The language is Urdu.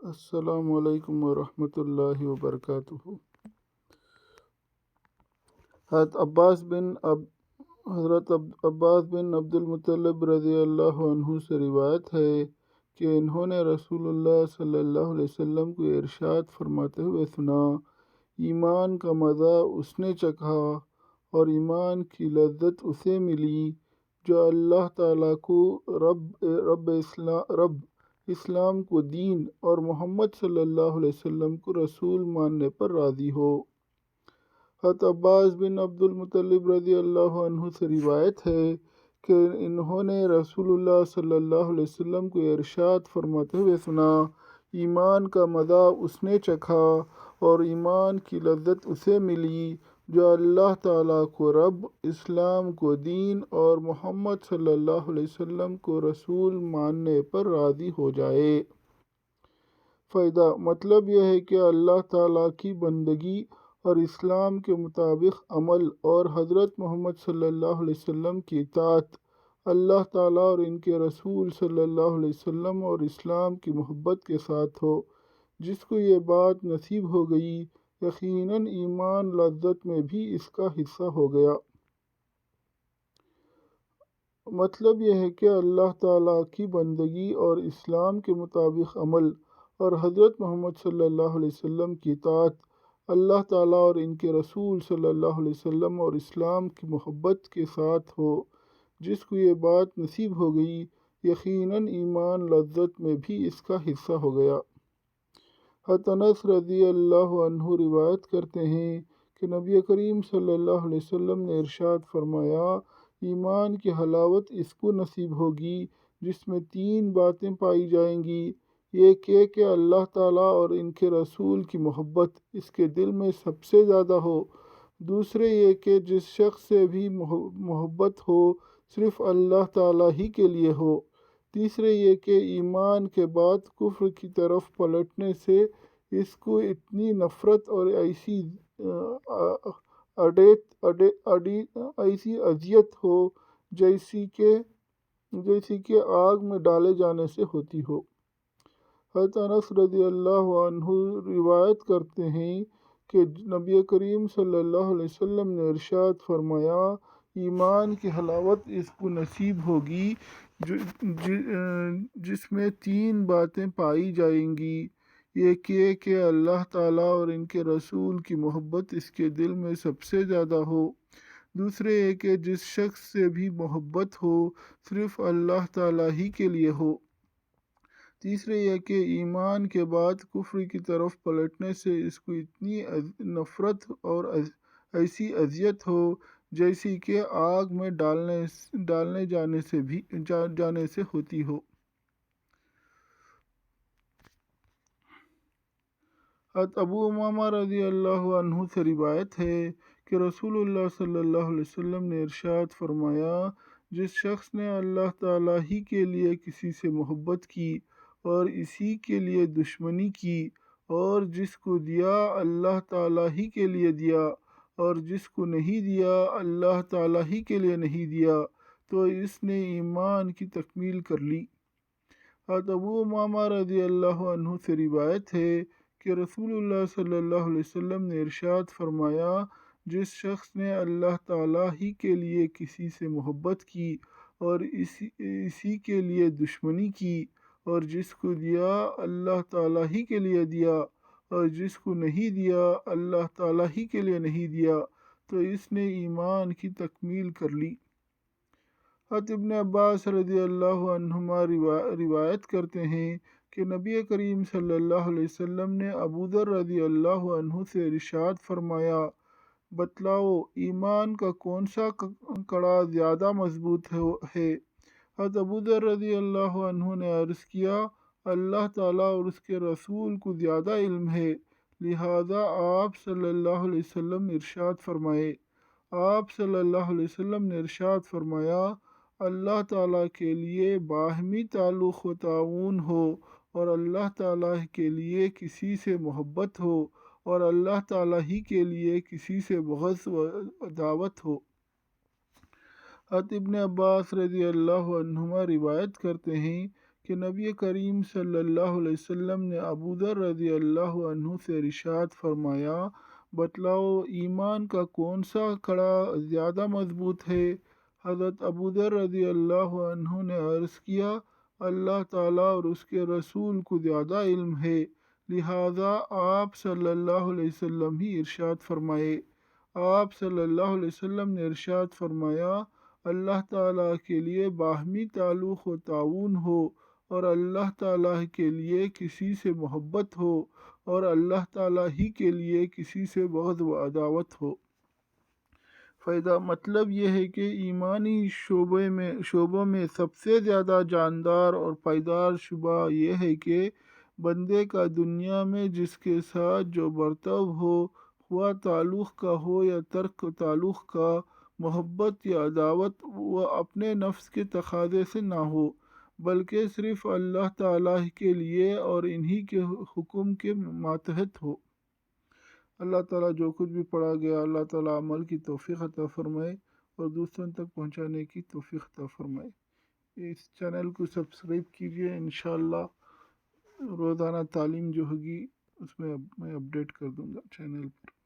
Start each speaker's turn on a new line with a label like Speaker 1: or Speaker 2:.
Speaker 1: السلام علیکم ورحمۃ اللہ وبرکاتہ۔ حضرت عباس بن عبد المطلب رضی اللہ عنہ سے روایت ہے کہ انہوں نے رسول اللہ صلی اللہ علیہ وسلم کو ارشاد فرماتے ہوئے سنا، ایمان کا مزہ اس نے چکھا اور ایمان کی لذت اسے ملی جو اللہ تعالیٰ کو رب اسلام کو دین اور محمد صلی اللہ علیہ وسلم کو رسول ماننے پر راضی ہو۔ حضرت عباس بن عبد المطلب رضی اللہ عنہ سے روایت ہے کہ انہوں نے رسول اللہ صلی اللہ علیہ وسلم کو ارشاد فرماتے ہوئے سنا، ایمان کا مزہ اس نے چکھا اور ایمان کی لذت اسے ملی جو اللہ تعالیٰ کو رب، اسلام کو دین اور محمد صلی اللہ علیہ وسلم کو رسول ماننے پر راضی ہو جائے۔ فائدہ: مطلب یہ ہے کہ اللہ تعالیٰ کی بندگی اور اسلام کے مطابق عمل اور حضرت محمد صلی اللہ علیہ وسلم کی اطاعت، اللہ تعالیٰ اور ان کے رسول صلی اللہ علیہ وسلم اور اسلام کی محبت کے ساتھ ہو۔ جس کو یہ بات نصیب ہو گئی، یقیناً ایمان لذت میں بھی اس کا حصہ ہو گیا۔ مطلب یہ ہے کہ اللہ تعالیٰ کی بندگی اور اسلام کے مطابق عمل اور حضرت محمد صلی اللہ علیہ وسلم کی اطاعت، اللہ تعالیٰ اور ان کے رسول صلی اللہ علیہ وسلم اور اسلام کی محبت کے ساتھ ہو۔ جس کو یہ بات نصیب ہو گئی، یقیناً ایمان لذت میں بھی اس کا حصہ ہو گیا۔ حضرت انس رضی اللہ عنہ روایت کرتے ہیں کہ نبی کریم صلی اللہ علیہ وسلم نے ارشاد فرمایا، ایمان کی حلاوت اس کو نصیب ہوگی جس میں 3 باتیں پائی جائیں گی۔ ایک یہ کہ اللہ تعالیٰ اور ان کے رسول کی محبت اس کے دل میں سب سے زیادہ ہو۔ دوسرے یہ کہ جس شخص سے بھی محبت ہو صرف اللہ تعالیٰ ہی کے لیے ہو۔ تیسرے یہ کہ ایمان کے بعد کفر کی طرف پلٹنے سے اس کو اتنی نفرت اور ایسی اذیت ہو جیسی کہ آگ میں ڈالے جانے سے ہوتی ہو۔ حضرت انس رضی اللہ عنہ روایت کرتے ہیں کہ نبی کریم صلی اللہ علیہ وسلم نے ارشاد فرمایا، ایمان کی حلاوت اس کو نصیب ہوگی جس میں 3 باتیں پائی جائیں گی۔ ایک یہ کہ اللہ تعالیٰ اور ان کے رسول کی محبت اس کے دل میں سب سے زیادہ ہو۔ دوسرے یہ کہ جس شخص سے بھی محبت ہو صرف اللہ تعالیٰ ہی کے لیے ہو۔ تیسرے یہ کہ ایمان کے بعد کفر کی طرف پلٹنے سے اس کو اتنی نفرت اور ایسی اذیت ہو جیسی کہ آگ میں ڈالنے جانے سے ہوتی ہو۔ حضرت ابو امامہ رضی اللہ عنہ سے روایت ہے کہ رسول اللہ صلی اللہ علیہ وسلم نے ارشاد فرمایا، جس شخص نے اللہ تعالیٰ ہی کے لیے کسی سے محبت کی اور اسی کے لیے دشمنی کی، اور جس کو دیا اللہ تعالیٰ ہی کے لیے دیا اور جس کو نہیں دیا اللہ تعالیٰ ہی کے لیے نہیں دیا، تو اس نے ایمان کی تکمیل کر لی۔ حضرت ابو امامہ رضی اللہ عنہ سے روایت ہے کہ رسول اللہ صلی اللہ علیہ وسلم نے ارشاد فرمایا، جس شخص نے اللہ تعالیٰ ہی کے لیے کسی سے محبت کی اور اسی کے لیے دشمنی کی، اور جس کو دیا اللہ تعالیٰ ہی کے لیے دیا اور جس کو نہیں دیا اللہ تعالیٰ ہی کے لیے نہیں دیا، تو اس نے ایمان کی تکمیل کر لی۔ حضرت ابن عباس رضی اللہ عنہما روایت کرتے ہیں کہ نبی کریم صلی اللہ علیہ وسلم نے ابو ذر رضی اللہ عنہ سے ارشاد فرمایا، بتلاؤ ایمان کا کون سا کڑا زیادہ مضبوط ہے؟ حضرت ابو ذر رضی اللہ عنہ نے عرض کیا، اللہ تعالیٰ اور اس کے رسول کو زیادہ علم ہے، لہٰذا آپ صلی اللہ علیہ وسلم ارشاد فرمائے۔ آپ صلی اللہ علیہ وسلم نے ارشاد فرمایا، اللہ تعالیٰ کے لیے باہمی تعلق و تعاون ہو اور اللہ تعالیٰ کے لیے کسی سے محبت ہو اور اللہ تعالیٰ ہی کے لیے کسی سے بغض و عداوت ہو۔ حضرت ابن عباس رضی اللہ عنہما روایت کرتے ہیں کہ نبی کریم صلی اللہ علیہ وسلم نے ابو ذر رضی اللہ عنہ سے ارشاد فرمایا، بتلاؤ ایمان کا کون سا کڑا زیادہ مضبوط ہے؟ حضرت ابو ذر رضی اللہ عنہ نے عرض کیا، اللہ تعالیٰ اور اس کے رسول کو زیادہ علم ہے، لہٰذا آپ صلی اللہ علیہ وسلم ہی ارشاد فرمائے۔ آپ صلی اللہ علیہ وسلم نے ارشاد فرمایا، اللہ تعالیٰ کے لیے باہمی تعلق و تعاون ہو، اور اللہ تعالیٰ کے لیے کسی سے محبت ہو، اور اللہ تعالیٰ ہی کے لیے کسی سے بغض و عداوت ہو۔ فائدہ مطلب یہ ہے کہ ایمانی شعبوں میں سب سے زیادہ جاندار اور پائیدار شعبہ یہ ہے کہ بندے کا دنیا میں جس کے ساتھ جو برتاؤ ہو، خواہ تعلق کا ہو یا ترک تعلق کا، محبت یا عداوت، وہ اپنے نفس کے تقاضے سے نہ ہو، بلکہ صرف اللہ تعالیٰ کے لیے اور انہی کے حکم کے ماتحت ہو۔ اللہ تعالیٰ جو کچھ بھی پڑھا گیا، اللہ تعالیٰ عمل کی توفیق عطا فرمائے اور دوسروں تک پہنچانے کی توفیق عطا فرمائے۔ اس چینل کو سبسکرائب کیجئے، انشاءاللہ روزانہ تعلیم جو ہوگی اس میں میں اپڈیٹ کر دوں گا چینل پر۔